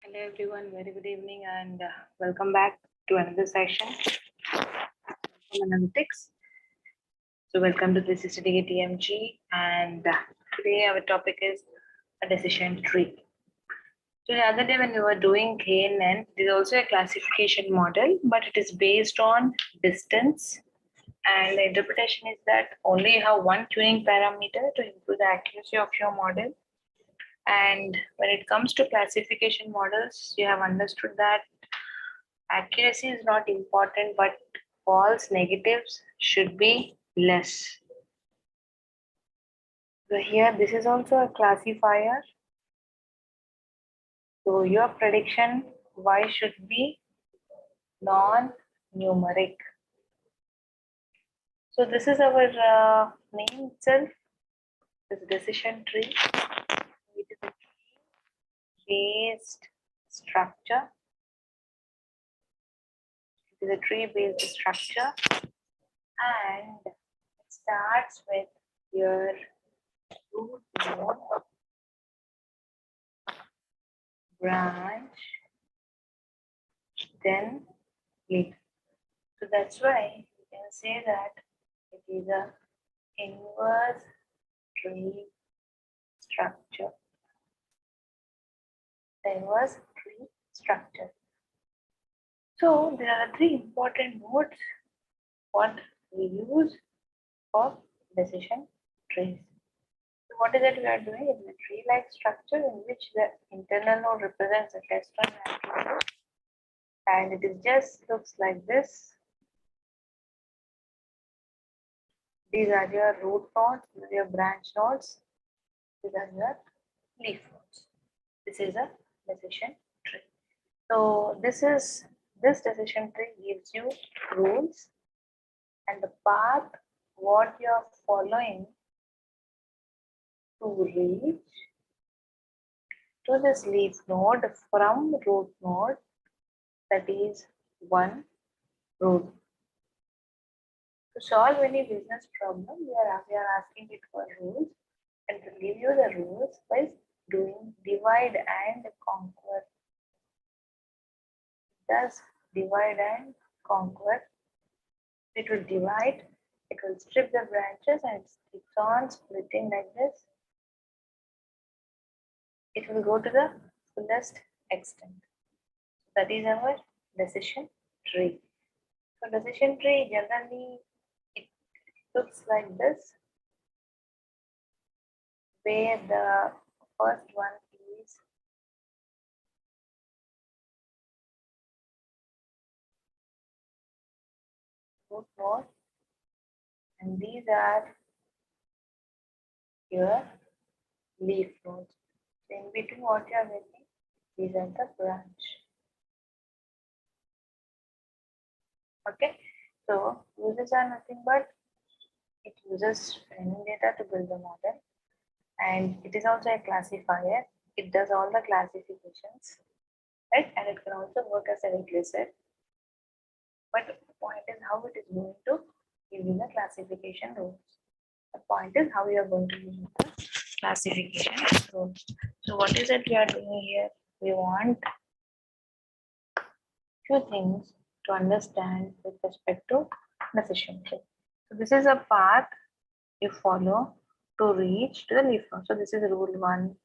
Hello everyone, very good evening and welcome back to another session from analytics. So welcome to 360DigiTMG and today our topic is a decision tree. So the other day when we were doing KNN, there is also a classification model, but it is based on distance, and the interpretation is that only you have one tuning parameter to improve the accuracy of your model. And when it comes to classification models, you have understood that accuracy is not important, but false negatives should be less. So here, this is also a classifier. So your prediction Y should be non-numeric. So this is our name itself, this decision tree. It is a tree-based structure. It is a tree-based structure, and it starts with your root node, branch, then leaf. So that's why you can say that it is a inverse tree structure. The inverse tree structure. So there are three important nodes what we use for decision trees. So what is it we are doing? It is a tree-like structure in which the internal node represents a test one node, and it is just looks like this. These are your root nodes, these are your branch nodes, these are your leaf nodes. This is a decision tree. So this decision tree gives you rules and the path what you are following to reach to this leaf node from root node, that is one root. To solve any business problem, we are asking it for rules, and to give you the rules by doing divide and conquer. Thus, divide and conquer. It will divide, it will strip the branches and it keeps on splitting like this. It will go to the fullest extent. That is our decision tree. So decision tree generally it looks like this, where the first one is root node, and these are your leaf nodes. So in between what you are getting, these are the branch. Okay, so uses are nothing but it uses training data to build the model, and it is also a classifier. It does all the classifications, right? And it can also work as a replacer. But the point is how it is going to give you the classification rules. The point is how you are going to use the classification rules. So what is it we are doing here? We want few things to understand with respect to decision tree. So this is a path you follow to reach to the leaf node. So this is rule 1,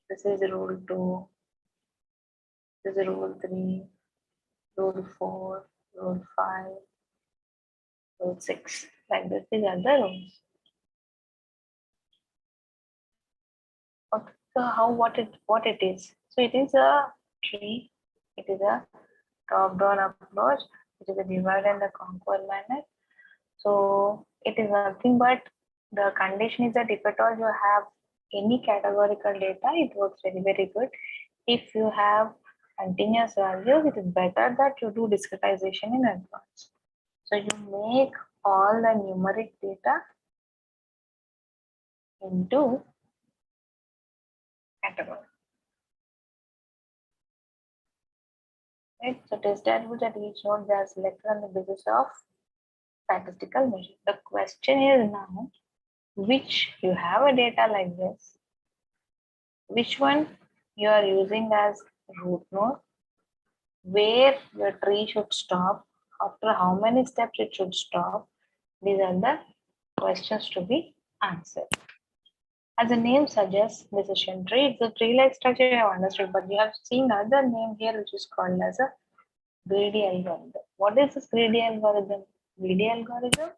this is rule 2, this is rule 3, rule 4, rule 5, rule 6. Like this, these are the rules. Okay, so how what it is? So it is a tree. It is a top-down approach. It is a divide and the conquer manner. So it is nothing but the condition is that if at all you have any categorical data, it works very, very good. If you have continuous values, it is better that you do discretization in advance. So you make all the numeric data into category. Right? So test attributes at each node they are selected on the basis of statistical measure. The question is now, which you have a data like this, which one you are using as root node, where the tree should stop, after how many steps it should stop. These are the questions to be answered. As the name suggests, decision tree, it's a tree-like structure you have understood, but you have seen another name here which is called as a greedy algorithm. What is this greedy algorithm? Greedy algorithm,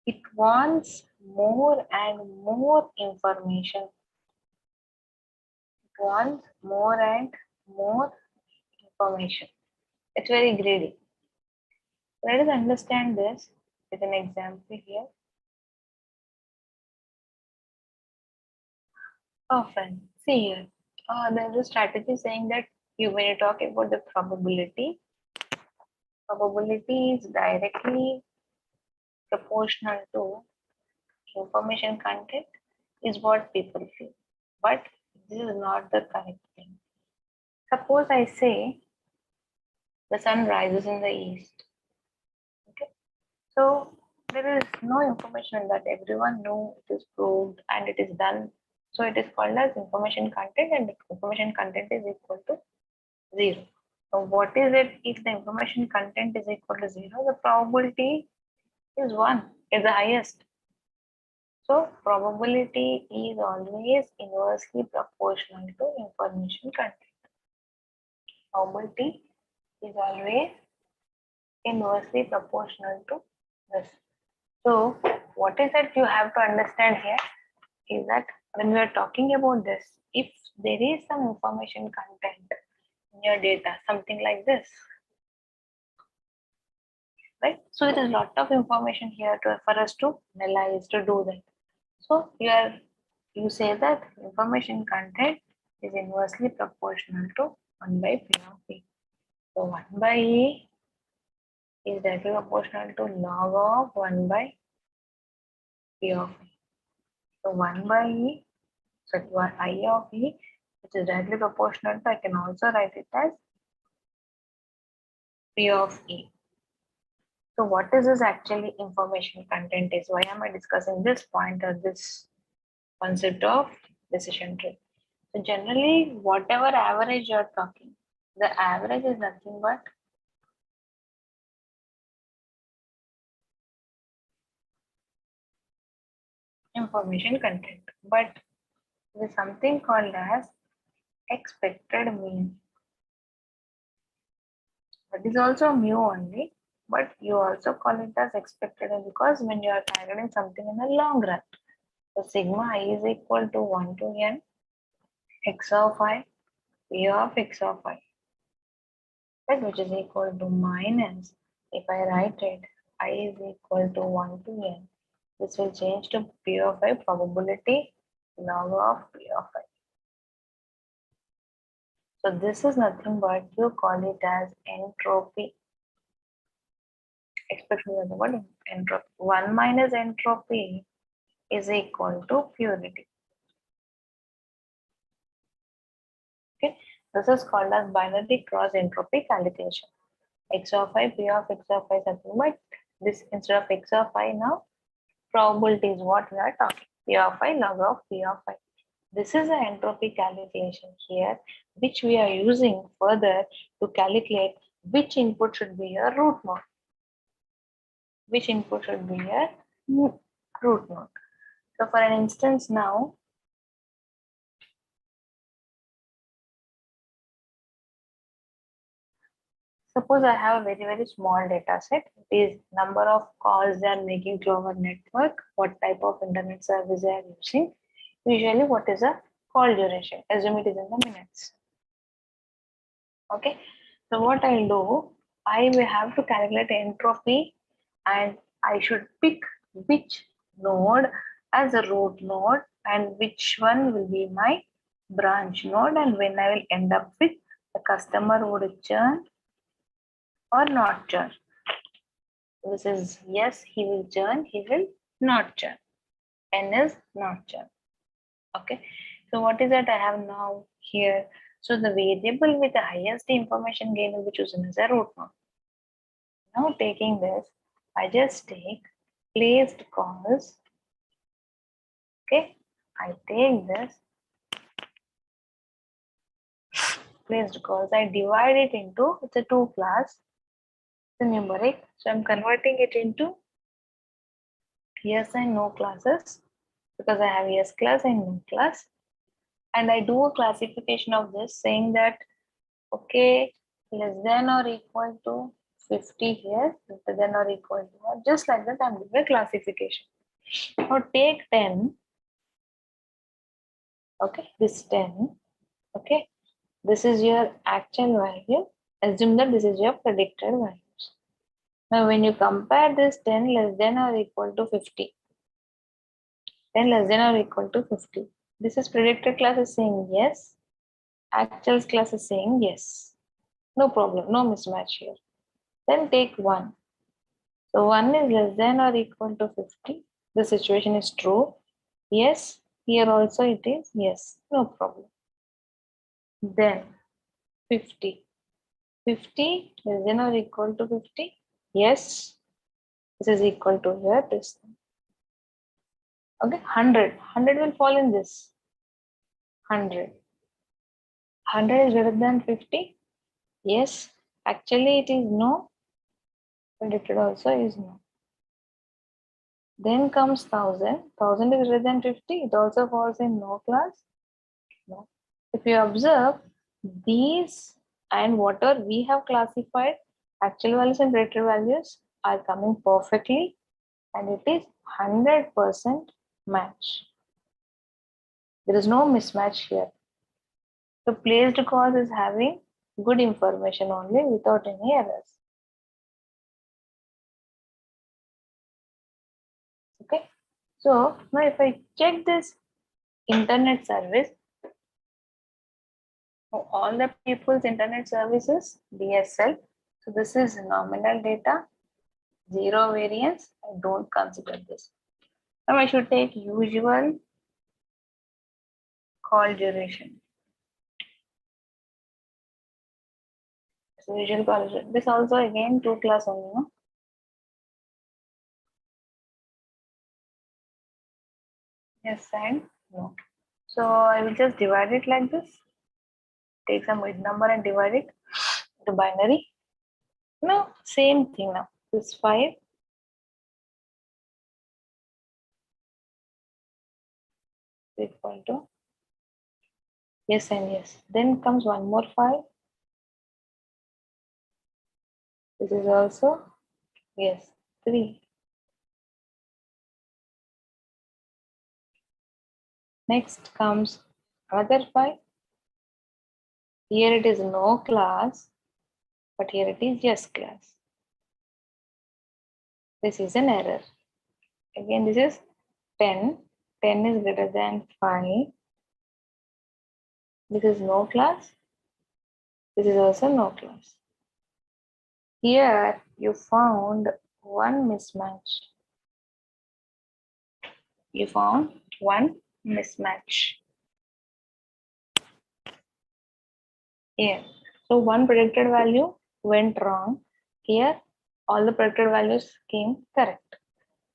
it wants more and more information. It wants more and more information. It's very greedy. Let us understand this with an example here. Often, see here, there's a strategy saying that when you talk about the probability is directly proportional to information content is what people feel. But this is not the correct thing. Suppose I say the sun rises in the east. Okay, so there is no information that everyone knew it is proved and it is done. So it is called as information content, and information content is equal to 0. So what is it if the information content is equal to 0? The probability is 1, is the highest. So probability is always inversely proportional to information content. Probability is always inversely proportional to this. So what is it you have to understand here is that when we are talking about this, if there is some information content in your data, something like this, right? So it is a lot of information here for us to analyze, to do that. So you say that information content is inversely proportional to 1 by P of E. So 1 by E is directly proportional to log of 1 by P of E. So 1 by E, so I of E, which is directly proportional to, I can also write it as P of E. So what is this actually information content is? Why am I discussing this point or this concept of decision tree? So generally, whatever average you're talking, the average is nothing but information content. But there is something called as expected mean. That is also mu only, but you also call it as expected because when you are calculating something in the long run, so sigma I is equal to 1 to n x of I, p of x of I, right, which is equal to minus, if I write it, I is equal to 1 to n. This will change to p of I, probability log of p of I. So this is nothing but you call it as entropy. Expression of the word entropy. 1 minus entropy is equal to purity. Okay, this is called as binary cross entropy calculation. X of I, p of x of I, something but this instead of x of I now, probability is what we are talking. P of I log of p of I. This is an entropy calculation here, which we are using further to calculate which input should be a root node. Which input should be a root node. So for an instance now, suppose I have a very small data set. It is number of calls they are making to our network, what type of internet service they are using. Usually what is a call duration? Assume it is in the minutes. Okay, so what I'll do, I will have to calculate entropy and I should pick which node as a root node and which one will be my branch node, and when I will end up with the customer would churn or not churn. This is yes, he will churn, he will not churn. N is not churn. Okay, so what is that I have now here? So the variable with the highest information gain will be chosen as a root node. Now taking this, I just take placed calls. Okay, I take this placed calls, I divide it into, it's a 2 class, the numeric. So I'm converting it into yes and no classes because I have yes class and no class. And I do a classification of this saying that, okay, less than or equal to 50 here, greater than or equal to what, just like that I'm doing a classification. Now take 10, okay, this 10, okay, this is your actual value. Assume that this is your predicted values. Now when you compare this 10 less than or equal to 50, 10 less than or equal to 50, this is predicted class is saying yes, actuals class is saying yes. No problem, no mismatch here. Then take 1. So 1 is less than or equal to 50. The situation is true. Yes, here also it is yes, no problem. Then 50. 50 less than or equal to 50. Yes, this is equal to here, this thing. Okay, 100. 100 will fall in this. 100. 100 is greater than 50. Yes, actually it is no. Predicted also is no. Then comes 1000. 1000 is greater than 50. It also falls in no class. No. If you observe these and whatever we have classified, actual values and predicted values are coming perfectly, and it is 100% match. There is no mismatch here. The placed cause is having good information only without any errors. Okay. So now if I check this internet service, all the people's internet services, DSL. So this is nominal data, 0 variance. I don't consider this. Now I should take usual call duration. So usual call duration. This also again 2 class only, no? Yes and no. So I will just divide it like this. Take some mid number and divide it to binary. No, same thing now. This 5 equal to yes and yes. Then comes one more 5. This is also yes, 3. Next comes another 5. Here it is no class, but here it is yes class. This is an error. Again, this is 10. 10 is greater than 5. This is no class. This is also no class. Here you found one mismatch. You found one mismatch. Here. So one predicted value went wrong. Here all the predicted values came correct.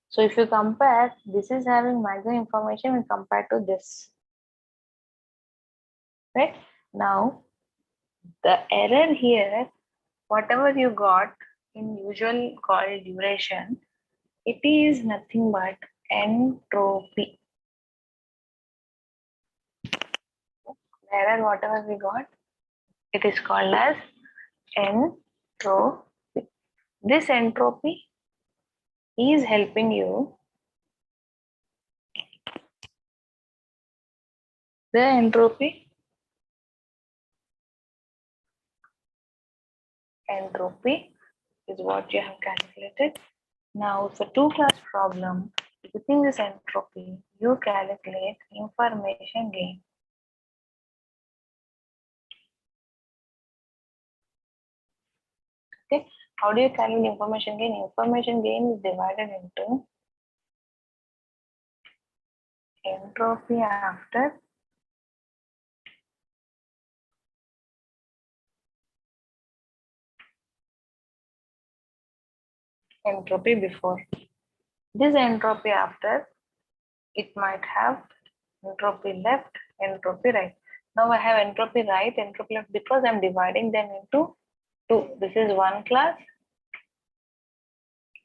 So if you compare, this is having maximum information when compared to this. Right? Now, the error here, whatever you got in usual call duration, it is nothing but entropy. The error, whatever we got, it is called as entropy. This entropy is helping you. The entropy is what you have calculated. Now, for 2-class problem, using this entropy, you calculate information gain. Okay, how do you calculate information gain? Information gain is divided into entropy after entropy before. This entropy after, it might have entropy left, entropy right. Now I have entropy right, entropy left, because I'm dividing them into two. This is one class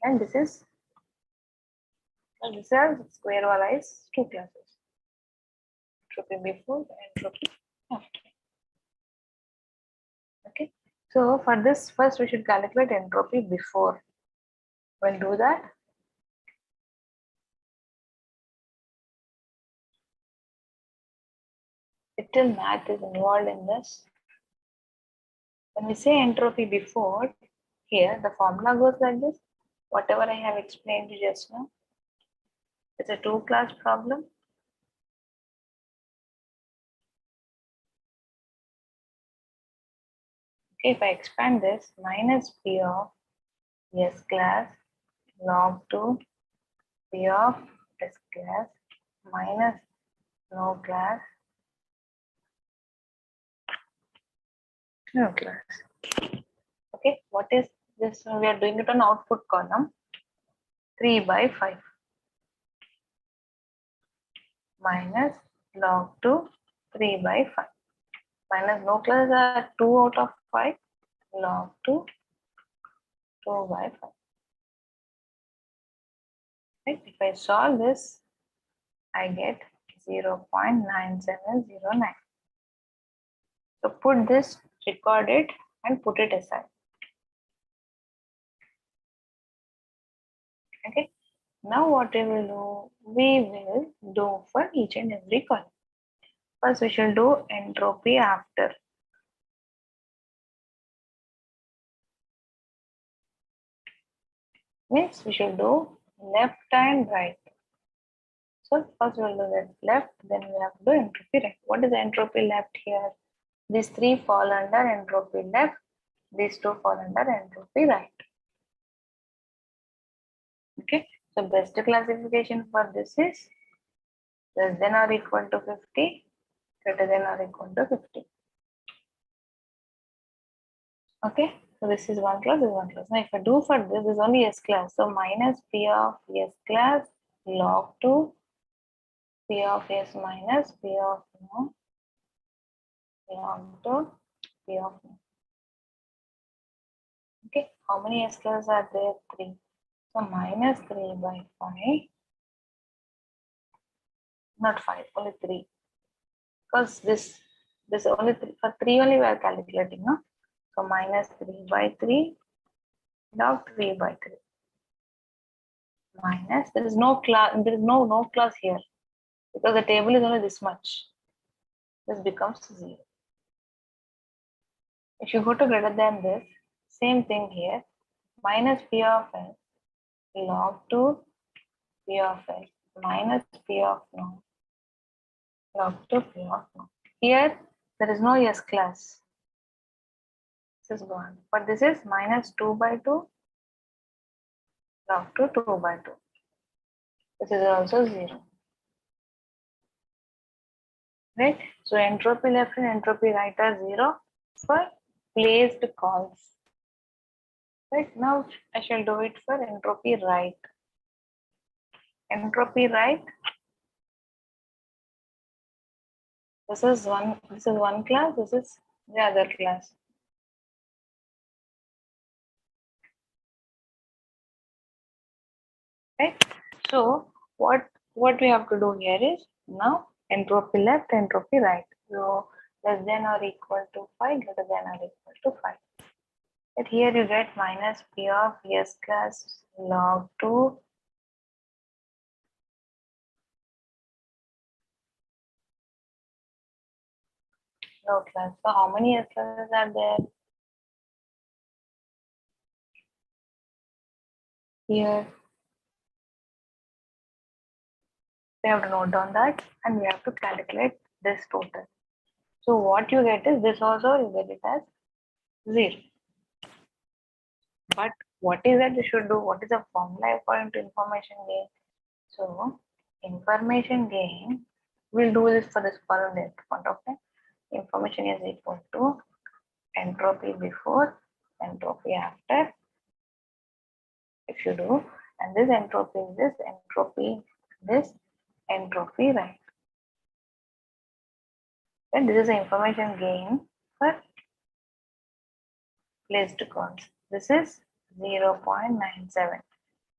and this is square wala is two classes. Entropy before, entropy after. Okay. So for this, first we should calculate entropy before. We'll do that. Little math is involved in this. When we say entropy before, here the formula goes like this. Whatever I have explained just now. It's a two-class problem. Okay, if I expand this, minus P of S class log 2 P of S class minus no class no class. Okay, what is this? We are doing it on output column 3 by 5 minus log 2 3 by 5 minus no class are 2 out of 5 log 2 2 by 5. Right? If I solve this, I get 0.9709. So put this, record it, and put it aside. Okay. Now what we will do? We will do for each and every column. First, we shall do entropy after. Means we should do left and right. So first we will do that left, then we have to do entropy right. What is entropy left here? These three fall under entropy left. These two fall under entropy right. Okay. So best classification for this is less than or equal to 50, greater than or equal to 50. Okay. So this is one class, this is one class. Now if I do for this is only S class. So minus P of S class log 2 P of S minus P of no log 2 P of no. Okay. How many S classes are there? 3. So minus 3 by 5. Not 5, only 3. Because this only 3, for 3 only we are calculating, no? So minus 3 by 3 log 3 by 3. Minus, there is no class, there is no class here. Because the table is only this much. This becomes 0. If you go to greater than this, same thing here. Minus P of S log 2 P of S minus P of no log 2 P of no. Here, there is no S class. This is gone. But this is minus 2 by 2 log 2 2 by 2. This is also 0. Right? So entropy left and entropy right are 0 for placed calls. Right? Now I shall do it for entropy right. Entropy right. This is one class, this is the other class. Right? So what we have to do here is now entropy left, entropy right. So less than or equal to 5, greater than or equal to 5. But here you get minus P of S class log 2 no class. So how many S classes are there? Here we have to note down that and we have to calculate this total. So what you get is this also you get it as 0. But what is that you should do? What is the formula according to information gain? So information gain, we'll do this for this column at point of time. Information is equal to entropy before, entropy after. If you do, and this entropy is this entropy right. And this is the information gain for placed calls. This is 0.97.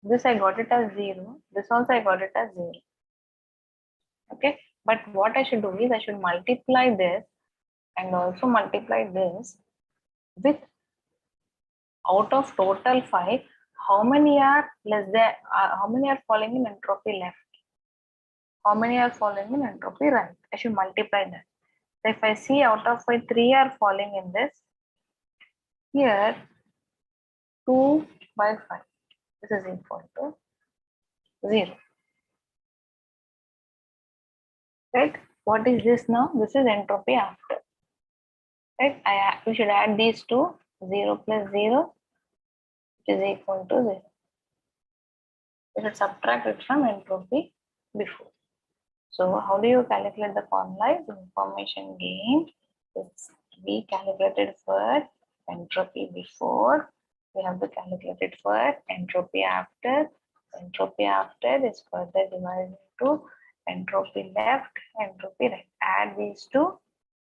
This I got it as 0. This also I got it as 0. Okay. But what I should do is I should multiply this and also multiply this with, out of total 5, how many are less than, how many are falling in entropy left? How many are falling in entropy right? I should multiply that. So if I see out of 5, 3 are falling in this. Here, 2 by 5. This is equal to 0. Right? What is this now? This is entropy after. Right? We should add these two. 0 plus 0, which is equal to 0. We should subtract it from entropy before. So how do you calculate the formula? Information gain is to be calculated for entropy before. We have to calculate it for entropy after. Entropy after is further divided into entropy left, entropy right. Add these two,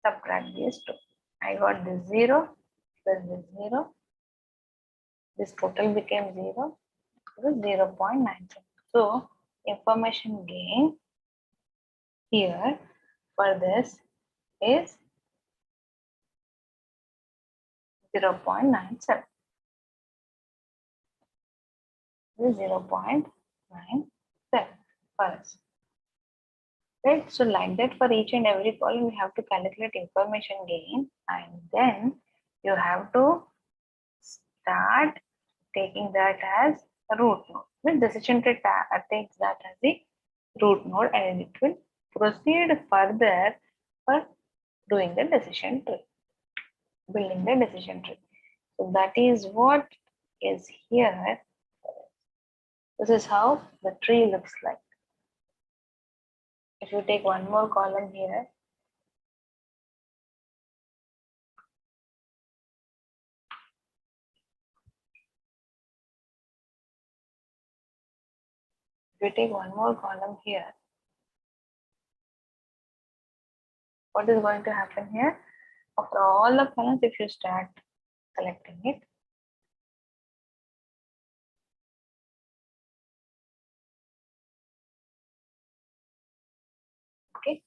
subtract these two. I got this 0 plus this 0. This total became 0. It was 0.97. So information gain here for this is 0.97. This is 0.97 for us. Right? So like that, for each and every column, we have to calculate information gain, and then you have to start taking that as a root node. The decision tree takes that as the root node, and it will proceed further for doing the decision tree, building the decision tree. So that is what is here. This is how the tree looks like. If you take one more column here, if you take one more column here, what is going to happen here? After all the columns, if you start selecting it, okay,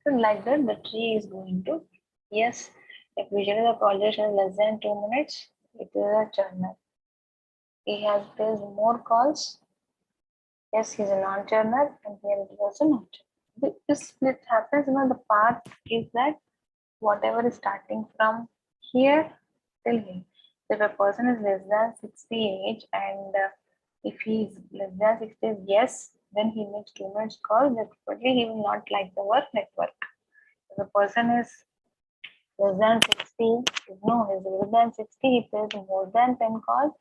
so like that the tree is going to, yes, if usually the project has less than 2 minutes, it is a journal. He has placed more calls. Yes, he's a non-journal, and here it was a non-journal. This split happens, the path is that whatever is starting from here till here. So if a person is less than 60 age, and if he is less than 60, yes, then he makes 2 minutes call. Definitely he will not like the work network. If the person is less than 60, no, he's less than 60, he plays more than 10 calls.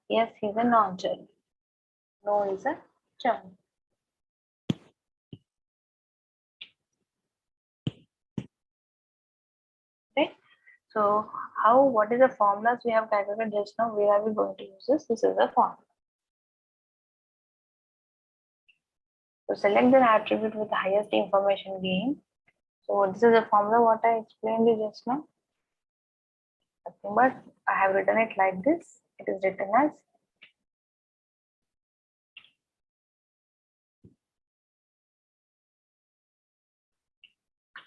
Yes, he's a non-journal. No is a journal. Okay. So what is the formulas we have calculated just now? Where are we going to use this? This is the formula. So select the attribute with the highest information gain. So this is the formula what I explained you just now. Nothing but I have written it like this. It is written as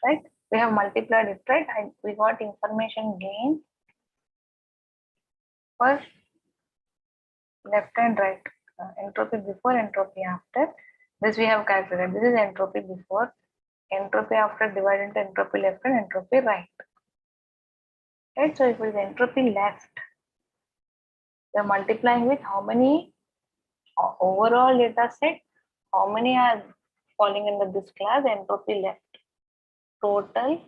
right. We have multiplied it, right? We got information gain for left and right, entropy before, entropy after. This we have calculated. This is entropy before, entropy after divided into entropy left and entropy right. Right. So if it is entropy left, we are multiplying with how many overall data set, how many are falling under this class, entropy left total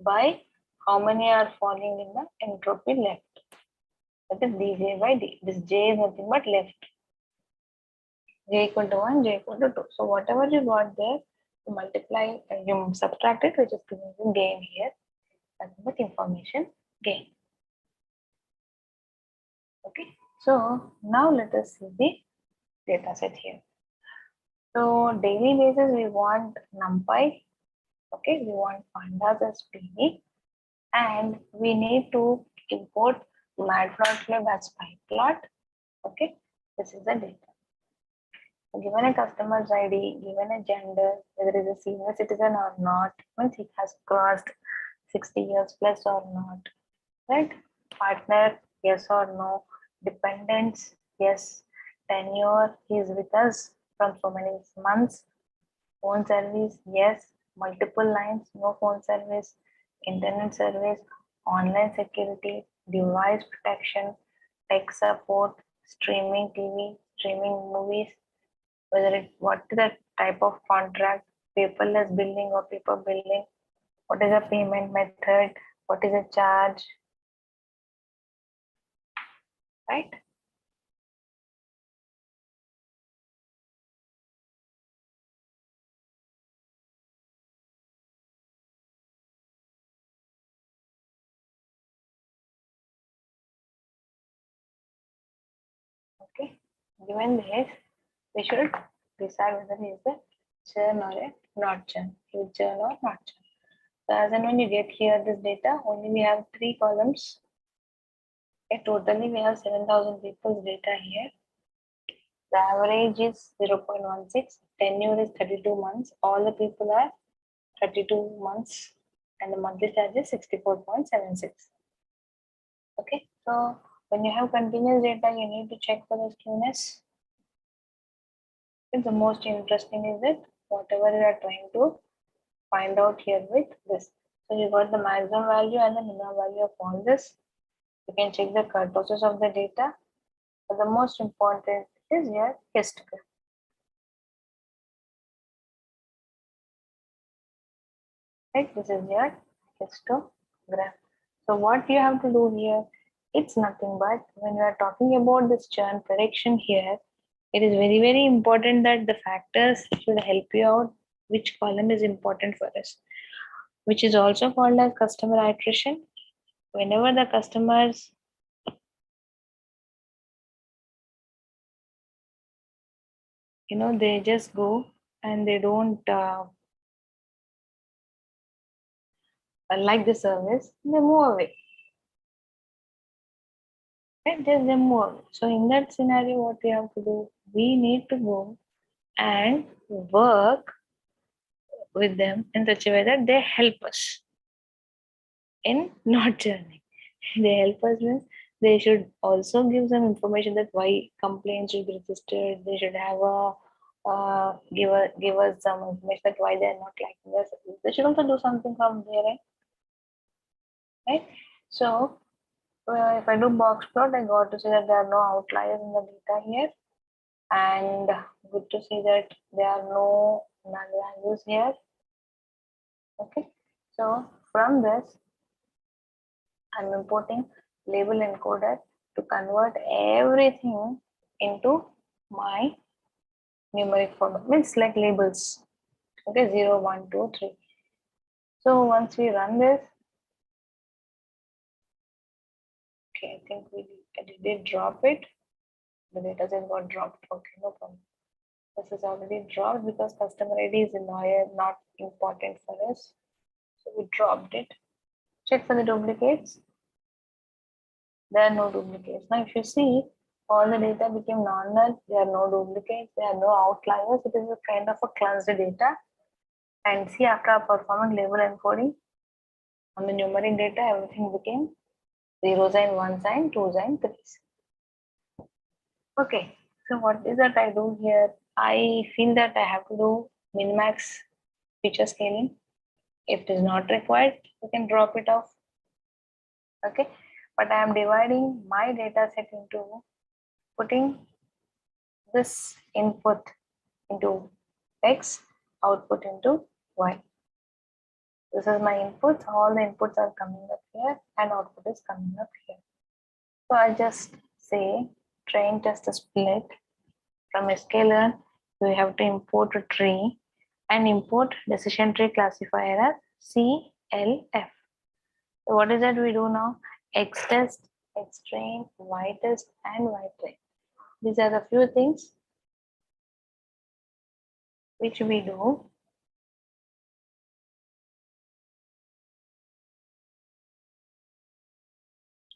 by how many are falling in the entropy left. That is dj by d. This j is nothing but left. J equal to 1, j equal to 2. So whatever you got there, you multiply, you subtract it, which is giving you gain here. Nothing but information gain. Okay. So now let us see the data set here. So daily basis we want NumPy Okay, we want pandas as PV, and we need to import matplotlib as pyplot. Okay, this is the data. Given a customer's ID, given a gender, whether it is a senior citizen or not, means he has crossed 60 years plus or not, right? Partner, yes or no. Dependents, yes. Tenure, he is with us from so many months. Phone service, yes. Multiple lines, no phone service. Internet service, online security, device protection, tech support, streaming TV, streaming movies, whether it what is the type of contract, paperless billing or paper billing, what is the payment method, what is the charge, right? Okay. Given this, we should decide whether it is a churn or a not churn. Is churn or not churn. So as and when you get here this data, only we have 3 columns. Okay, totally we have 7,000 people's data here. The average is 0.16, tenure is 32 months. All the people are 32 months and the monthly charge is 64.76. Okay, so when you have continuous data, you need to check for the skewness. The most interesting is that whatever you are trying to find out here with this. So you got the maximum value and the minimum value of all this. You can check the kurtosis of the data. But the most important is your histogram. Right, this is your histogram. So what you have to do here, it's nothing but when you are talking about this churn prediction here, it is very, very important that the factors should help you out which column is important for us, which is also called as customer attrition. Whenever the customers they just go and they don't like the service, they move away. Right? Just they move away. So in that scenario, what we have to do, we need to go and work with them in such a way that they help us in not churning. They help us means they should also give some information that why complaints should be registered. They should have a give us some information that why they're not liking this. They should also do something from their end, right? So if I do box plot, I got to see that there are no outliers in the data here, and good to see that there are no null values here. Okay, so from this, I'm importing label encoder to convert everything into my numeric format, means like labels. Okay, 0, 1, 2, 3. So once we run this, okay, I think I did drop it. The data set got dropped. Okay, no problem. This is already dropped because customer ID is not important for us. So we dropped it. Check for the duplicates. There are no duplicates. Now if you see, all the data became non-null. There are no duplicates. There are no outliers. It is a kind of a cleansed data. And see, after performing label encoding on the numeric data, everything became zeros and ones and twos and threes. Okay, so what is that I do here? I feel that I have to do min-max feature scaling. If it is not required, you can drop it off. Okay, but I am dividing my data set into putting this input into X, output into Y. This is my inputs. All the inputs are coming up here and output is coming up here. So I just say train test split from sklearn. We have to import a tree and import decision tree classifier as CLF. So what is that we do now? X test, X train, Y test, and Y train. These are the few things which we do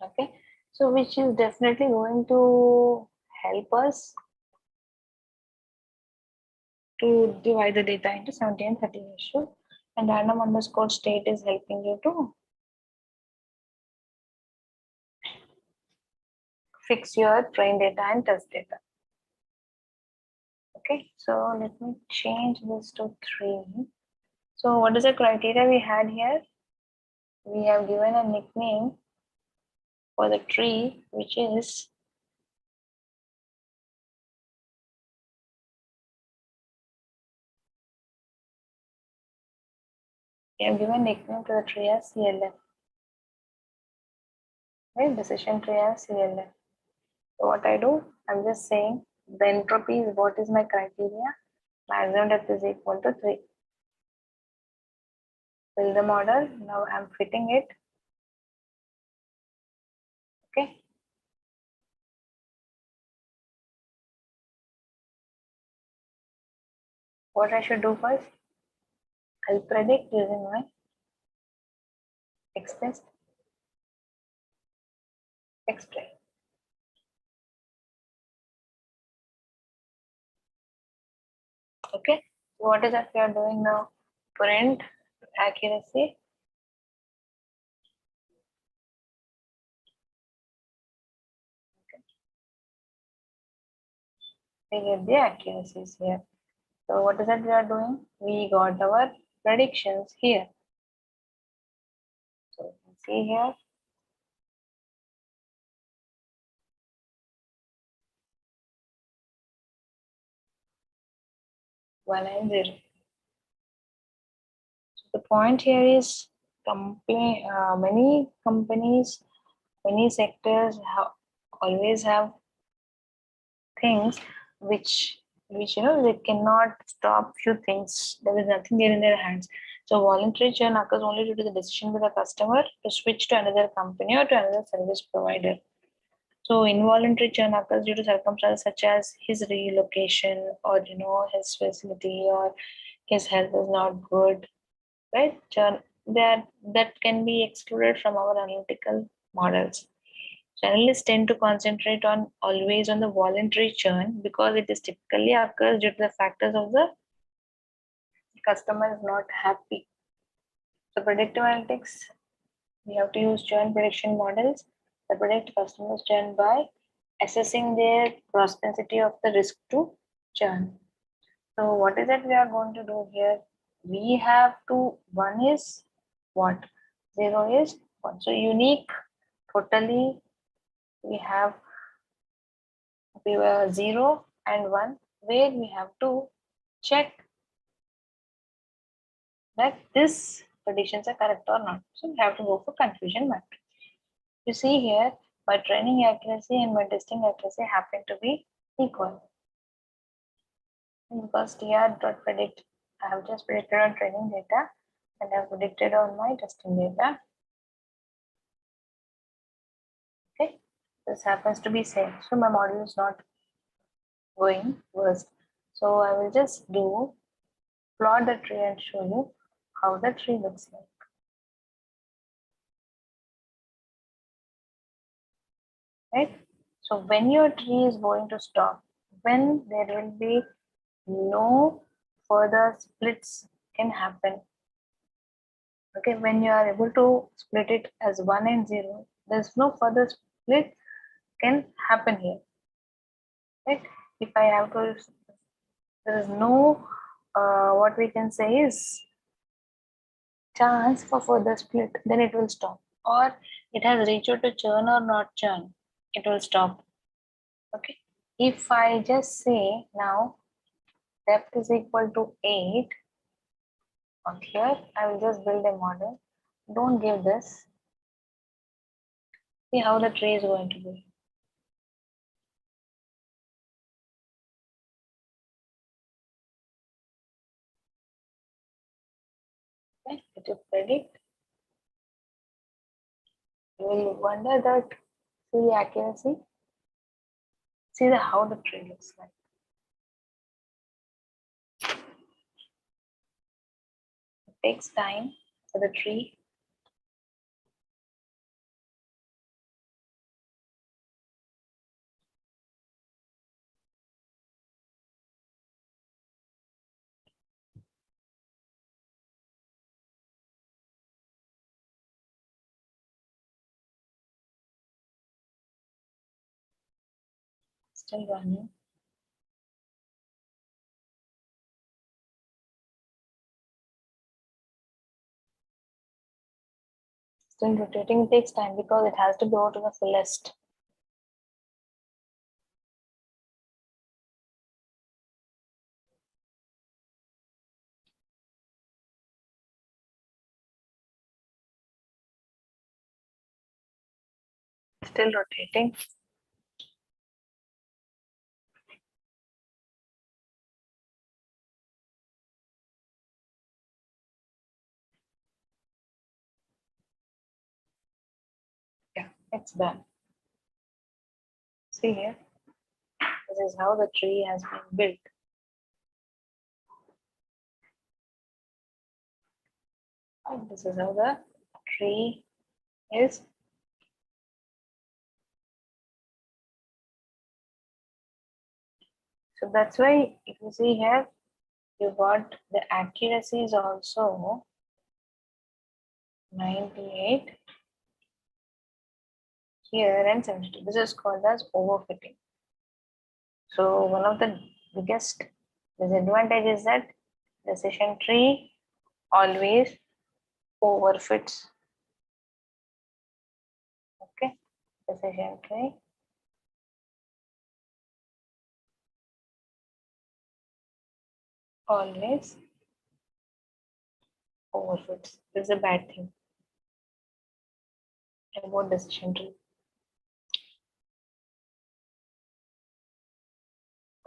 Okay, so which is definitely going to help us to divide the data into 70 and 30 ratio, and random underscore state is helping you to fix your train data and test data. Okay, so let me change this to 3. So what is the criteria we had here? We have given a nickname for the tree, which is we have given nickname to the tree as CLF. Right, decision tree as CLF. So what I do, I'm just saying the entropy is what is my criteria. Maximum depth is equal to 3. Build the model. Now I'm fitting it. Okay. What I should do first? I'll predict using my express. Okay. So what is that we are doing now? Print accuracy. We get the accuracies here. So what is that we are doing? We got our predictions here. So you can see here. One and 0. So the point here is many companies, many sectors always have things which they cannot stop few things. There is nothing there in their hands. So voluntary churn occurs only due to the decision by the customer to switch to another company or to another service provider. So involuntary churn occurs due to circumstances such as his relocation, or his facility, or his health is not good, right? Churn that can be excluded from our analytical models. So analysts tend to concentrate always on the voluntary churn because it is typically occurs due to the factors of the customer is not happy. So predictive analytics, we have to use churn prediction models that predict customers' churn by assessing their propensity of the risk to churn. So what is it we are going to do here? We have to, 1 is what? 0 is 1. So unique, totally we were 0 and 1, where we have to check that this predictions are correct or not. So we have to go for confusion matrix. You see here, my training accuracy and my testing accuracy happen to be equal. And because tr.predict, I have just predicted on training data and I have predicted on my testing data. Okay, this happens to be same. So my model is not going worst. So I will just plot the tree and show you how the tree looks like. Right? So when your tree is going to stop, when there will be no further splits can happen. Okay, when you are able to split it as 1 and 0, there's no further split can happen here. Right? If I have to, there is no what we can say is chance for further split, then it will stop. Or it has reached out to churn or not churn, it will stop. Okay. If I just say now depth is equal to 8, on here I will just build a model. Don't give this. See how the tree is going to be. Okay, it will predict. You will wonder that, see the accuracy, see how the tree looks like. It takes time for the tree Still running. Still rotating. It takes time because it has to go to the fullest. Still rotating. Yeah, it's done. See here, this is how the tree has been built. And this is how the tree is. So that's why if you see here, you got the accuracy is also 98 here and 72. This is called as overfitting. So one of the biggest disadvantage is that decision tree always overfits. Okay, decision tree always overfits. This is a bad thing about decision tree.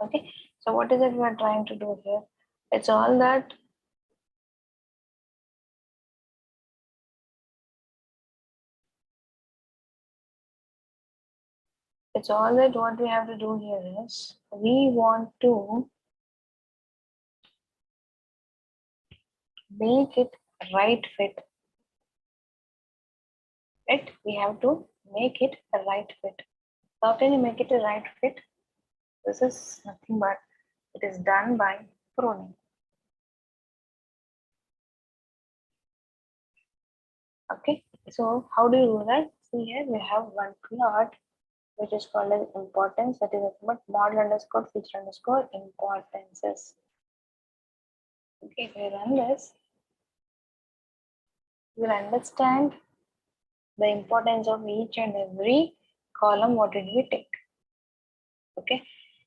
Okay, so what is it we are trying to do here? It's all that what we have to do here is we want to make it right fit. Right? We have to make it a right fit. How can you make it a right fit? This is nothing but it is done by pruning. Okay, so how do you do that? See here we have one plot which is called as importance, that is but model underscore feature underscore importances. Okay, if I run this, you will understand the importance of each and every column what did we take. Okay,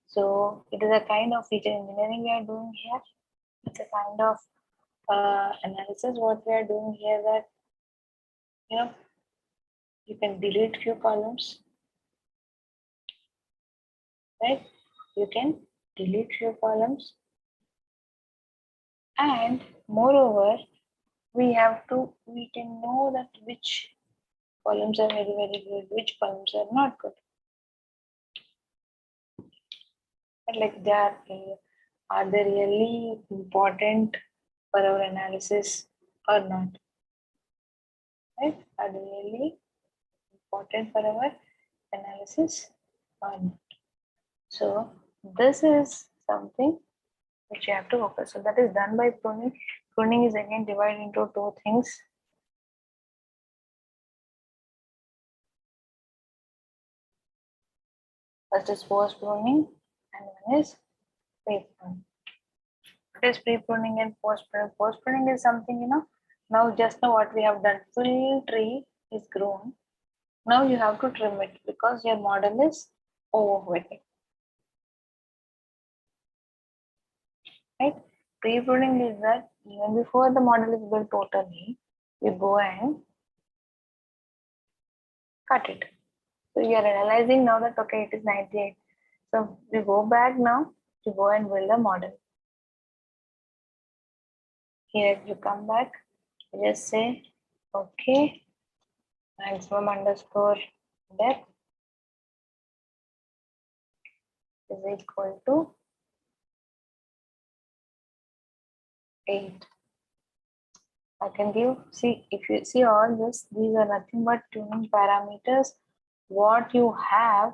so it is a kind of feature engineering we are doing here. It's a kind of analysis what we are doing here, that you can delete few columns, right? You can delete few columns, and moreover we can know that which columns are very good, which columns are not good. But like are they really important for our analysis or not? Right? Are they really important for our analysis or not? So this is something which you have to focus. So that is done by pruning. Pruning is again divided into two things. First is post pruning and one is pre pruning. What is pre pruning and post pruning? Post pruning is something, now just now what we have done, full tree is grown. Now you have to trim it because your model is overfitting. Right? Pre pruning is that even before the model is built totally, you go and cut it. So you are analyzing now that okay, it is 98. So we go back now to go and build a model. Here you come back, you just say okay, maximum underscore depth is equal to 8. I can give, see, if you see all this, these are nothing but tuning parameters. What you have,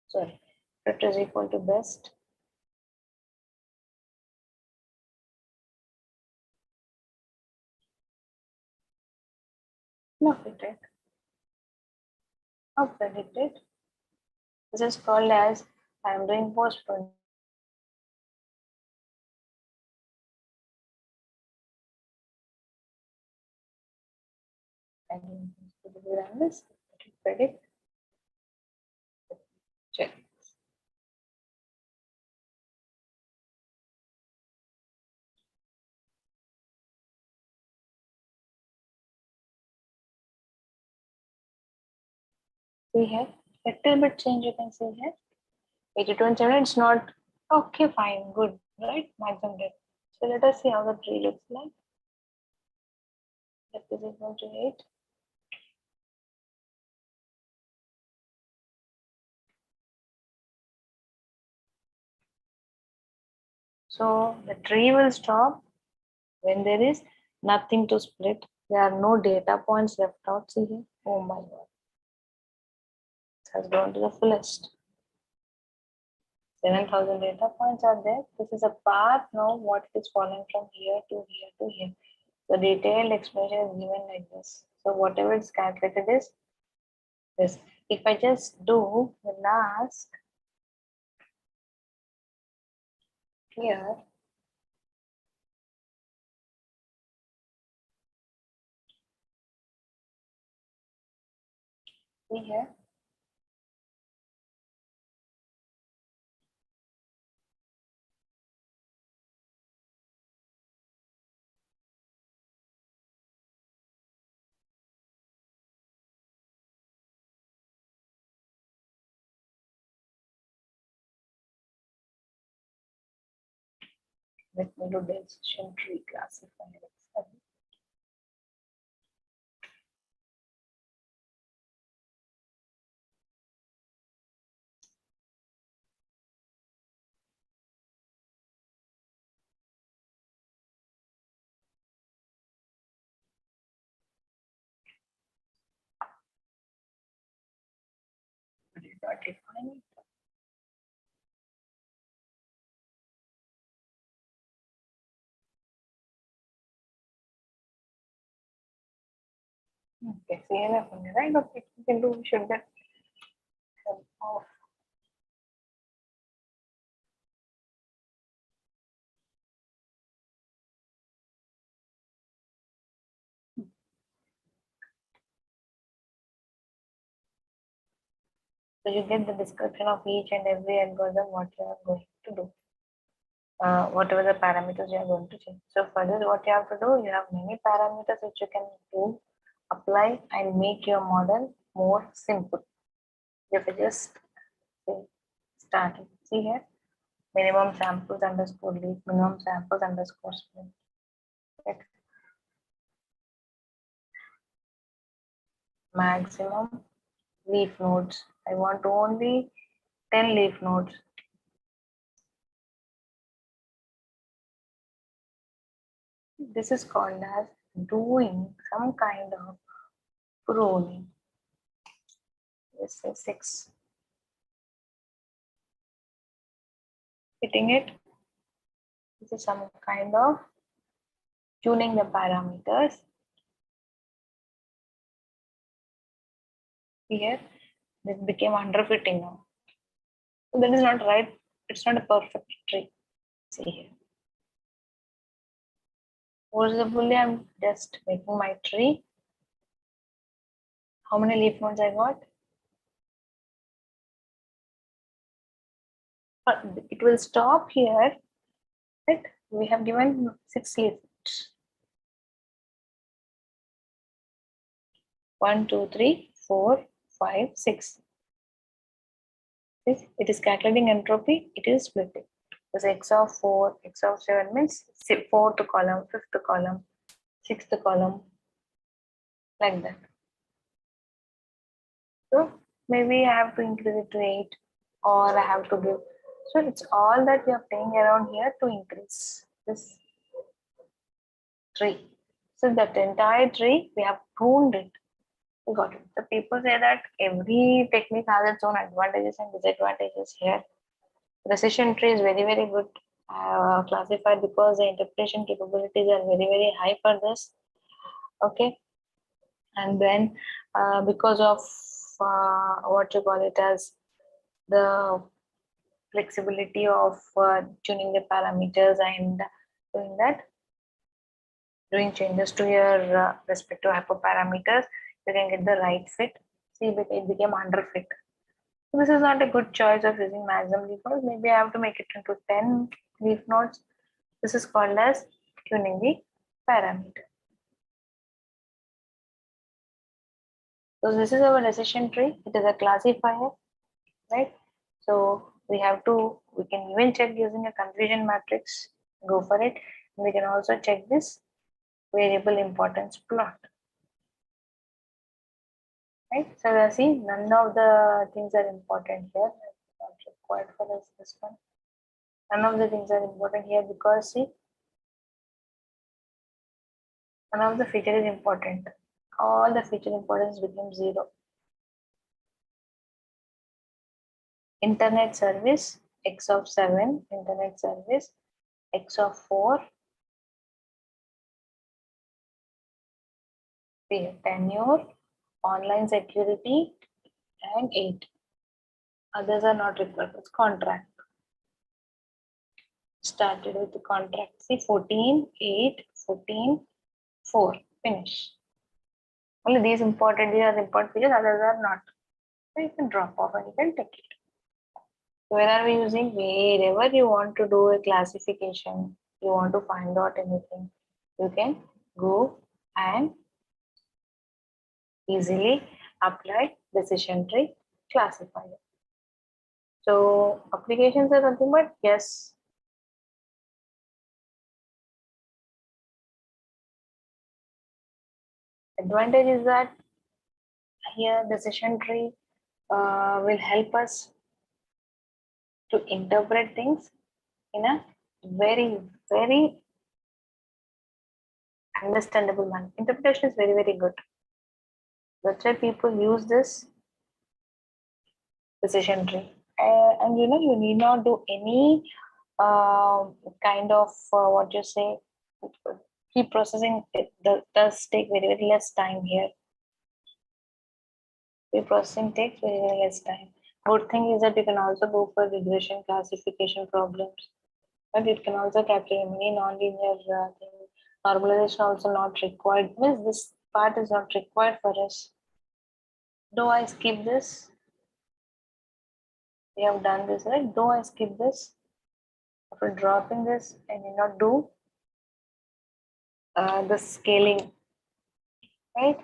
sorry, fit is equal to best. No, fit, right? or predicted. This is called as I am doing post-production. Predict. Check. See here, little bit change you can see here. 82 and 7, it's not okay, fine, good, right? Maximum depth. So let us see how the tree looks like. Depth is equal to 8. So the tree will stop when there is nothing to split. There are no data points left out. See here. Oh my god. It has gone to the fullest. 7,000 data points are there. This is a path now what it is following from here to here to here. The detailed explanation is given like this. So whatever is calculated is this. If I just do the last here, see here, let me do decision tree classifier. But it's not defining. Okay, see enough on right? Okay, you can do, we should get off. So you get the description of each and every algorithm, what you are going to do. Whatever the parameters you are going to change. So for this, what you have to do, you have many parameters which you can do, apply and make your model more simple. If you just say starting, see here, minimum samples underscore leaf, minimum samples underscore split. Right. Maximum leaf nodes. I want only 10 leaf nodes. This is called as doing some kind of pruning. This is 6. Hitting it. This is some kind of tuning the parameters. Here, this became underfitting now. So that is not right. It's not a perfect tree. See here. Forcibly, I'm just making my tree. How many leaf nodes I got? But it will stop here. Right? We have given 6 leaf nodes. 1, 2, 3, 4, 5, 6. It is calculating entropy. It is splitting. Because x of 4, x of 7 means 4th column, 5th column, 6th column, like that. So maybe I have to increase it to 8, or I have to give. So it's all that we are playing around here to increase this tree. So that entire tree, we have pruned it. We got it. The people say that every technique has its own advantages and disadvantages here. Precision tree is very, very good classified because the interpretation capabilities are very, very high for this. Okay. And then because of what you call it as the flexibility of tuning the parameters and doing changes to your respective hyperparameters, you can get the right fit. See, it became under fit. So this is not a good choice of using maximum leaf nodes. Maybe I have to make it into 10 leaf nodes. This is called as tuning the parameter. So this is our decision tree. It is a classifier, right? So we can even check using a confusion matrix. Go for it. We can also check this variable importance plot. Right? So see, none of the things are important here. Not required for us this one. None of the things are important here because see, none of the feature is important. All the feature importance became 0. Internet service x of 7, internet service x of 4, tenure, online security, and 8. Others are not required. It's contract. Started with the contract. See, 14, 8, 14, 4. Finish. Only these are the important features, others are not. So you can drop off and you can take it. Where are we using? Wherever you want to do a classification, you want to find out anything, you can go and easily apply decision tree classifier. So applications are nothing but yes. Advantage is that here decision tree will help us to interpret things in a very, very understandable manner. Interpretation is very, very good. That's why people use this decision tree. And you need not do any kind of what you say pre-processing. It does take very, very less time here. Pre-processing takes very, very less time. Good thing is that you can also go for regression classification problems, but it can also capture many non-linear things. Normalization also not required. Means this part is not required for us. Do I skip this? We have done this, right? Do I skip this? After dropping this, I may not do the scaling, right?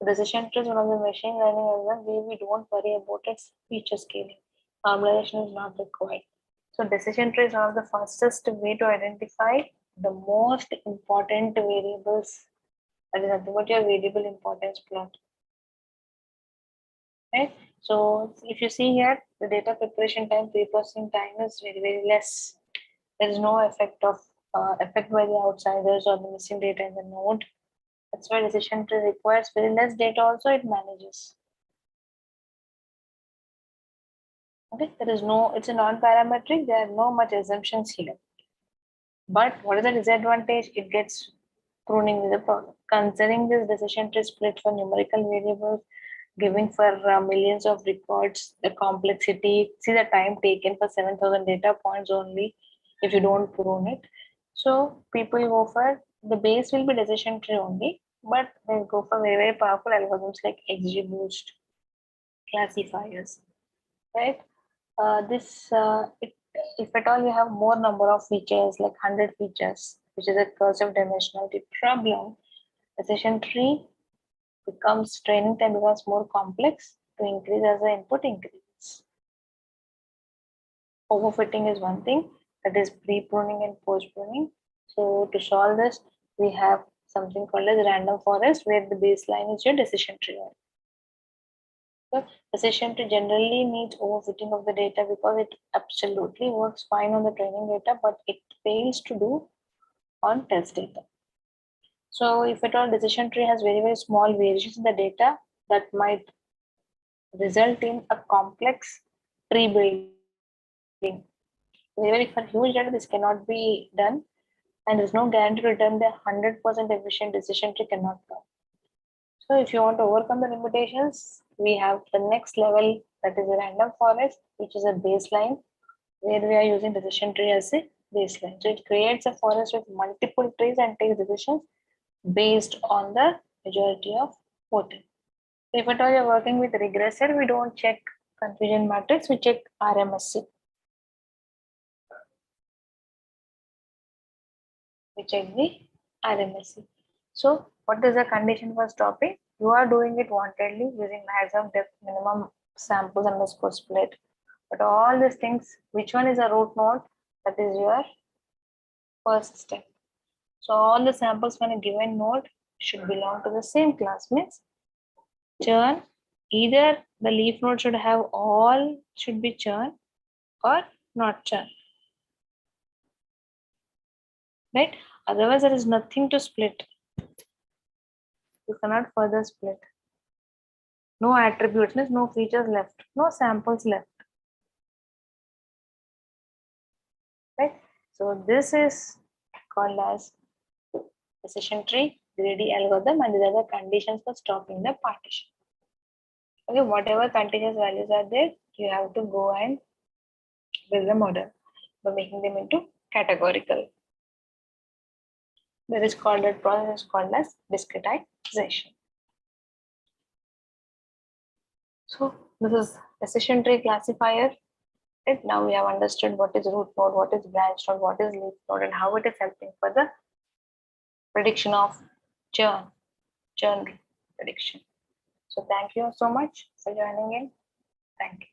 Decision tree is one of the machine learning algorithm where we don't worry about its feature scaling. Normalization is not required. So decision tree is one of the fastest way to identify the most important variables. That is nothing but your variable importance plot. Right? So if you see here, the data preparation time, pre-processing time is very, very less. There is no effect by the outsiders or the missing data in the node. That's why decision tree requires very less data also it manages. Okay, it's a non-parametric, there are no much assumptions here. But what is the disadvantage? It gets pruning with the problem. Considering this decision tree split for numerical variables, giving for millions of records, the complexity, see the time taken for 7,000 data points only if you don't prune it. So people go for, the base will be decision tree only, but they go for very, very powerful algorithms like XGBoost, classifiers, right? If at all you have more number of features, like 100 features, which is a cursive dimensionality problem, decision tree training time becomes more complex to increase as the input increases. Overfitting is one thing, that is pre-pruning and post-pruning. So to solve this, we have something called as random forest, where the baseline is your decision tree. So decision tree generally needs overfitting of the data because it absolutely works fine on the training data, but it fails to do on test data. So if at all decision tree has very, very small variations in the data, that might result in a complex tree building. Very, for huge data, this cannot be done, and there's no guarantee to return the 100% efficient decision tree cannot come. So if you want to overcome the limitations, we have the next level, that is a random forest, which is a baseline where we are using decision tree as a baseline. So it creates a forest with multiple trees and takes decisions based on the majority of voting. So if at all you're working with regressor, we don't check confusion matrix, we check RMSE. We check the RMSE. So what is the condition for stopping? You are doing it wantedly using maximum depth, minimum samples underscore split. But all these things, which one is a root node? That is your first step. So all the samples from a given node should belong to the same class. Means churn, either the leaf node should have all should be churn or not churn. Right? Otherwise, there is nothing to split. You cannot further split. No attributes, no features left, no samples left. Right? So this is called as decision tree, greedy algorithm, and these are the conditions for stopping the partition. Okay, whatever continuous values are there, you have to go and build the model by making them into categorical. That is called, that process is called as discretization. So this is decision tree classifier. Right? Now we have understood what is root node, what is branch node, what is leaf node, and how it is helping for the prediction of churn prediction. So thank you so much for joining in. Thank you.